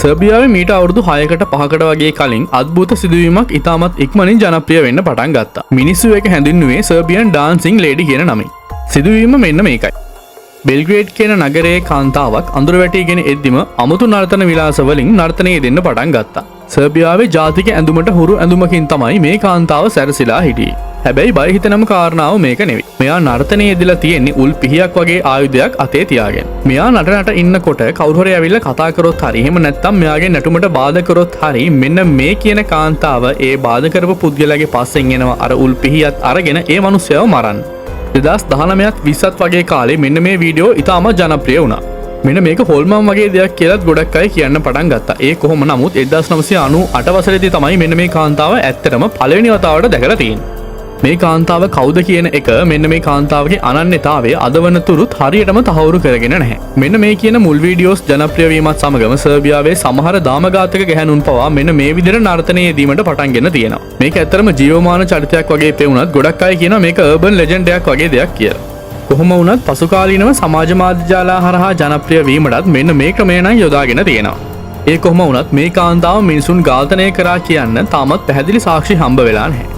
සර්බියාවේ මීට අවුරුදු 6කට 5කට වගේ කලින් අద్භූත සිදුවීමක් ඉතාමත් ඉක්මනින් ජනප්‍රිය වෙන්න පටන් ගත්තා. මිනිස්සු ඒක හැඳින්වුවේ සර්බියන් ඩාන්සිං ලේඩි කියන නමින්. සිදුවීම මෙන්න මේකයි. බෙල්ග්‍රේඩ් කියන නගරයේ කාන්තාවක් අඳුර වැටීගෙන එද්දිම අමුතු නර්තන විලාස වලින් නර්තනය දෙන්න පටන් ගත්තා. සර්බියාවේ ජාතික ඇඳුමට හුරු ඇඳුමකින් තමයි මේ කාන්තාව සැරසිලා හිටියේ. හැබැයි බය හිතෙනම කාරණාව මේක නෙවෙයි. මෙයා නර්තනයේ යෙදලා තියෙන්නේ උල් පිහියක් වගේ ආයුධයක් අතේ තියාගෙන. මෙයා නටනට ඉන්නකොට කවුරු හරි ඇවිල්ලා කතා කරොත් හරි එහෙම නැත්නම් මෙයාගේ නැටුමට බාධා කරොත් හරි මෙන්න මේ කියන කාන්තාව ඒ බාධා කරපු පුද්ගලයාගේ පස්සෙන් එනවා අර උල් පිහියත් අරගෙන ඒ මිනිස්සයව මරන්න. 2019ත් 20ත් වගේ කාලේ මෙන්න මේ වීඩියෝ ඉතාමත් ජනප්‍රිය වුණා. මෙන්න මේක හොල්මන් වගේ දෙයක් කියලාත් ගොඩක් අය කියන්න පටන් ගත්තා. ඒ කොහොම නමුත් 1998 වසරේදී තමයි මෙන්න මේ කාන්තාව ඇත්තටම පළවෙනි වතාවට දැකලා තියෙන්නේ. මේ කාන්තාව කවුද කියන එක මෙන්න මේ කාන්තාවගේ අනන්‍යතාවය අද වනතුරුත් හරියටම තහවුරු කරගෙන නැහැ. මෙන්න මේ කියන මුල් වීඩියෝස් ජනප්‍රිය වීමත් සමගම සර්බියාවේ සමහර දාමඝාතක ගැහැණුන් පවා මෙන්න මේ විදිහට නර්තනයේ යෙදීමට පටන්ගෙන තියෙනවා. මේක ඇත්තටම ජීවමාන චරිතයක් වගේ පෙවුනත් ගොඩක් අය කියනවා මේක අර්බන් ලෙජන්ඩ් එකක් වගේ දෙයක් කියලා. කොහොම වුණත් පසුකාලීනව සමාජ මාධ්‍ය ජාලා හරහා ජනප්‍රිය වීමටත් මෙන්න මේ ක්‍රමය නම් යොදාගෙන තියෙනවා. ඒ කොහොම වුණත් මේ කාන්තාව මිනිසුන් ඝාතනය කරා කියන්න තාමත් පැහැදිලි සාක්ෂි හම්බ වෙලා නැහැ.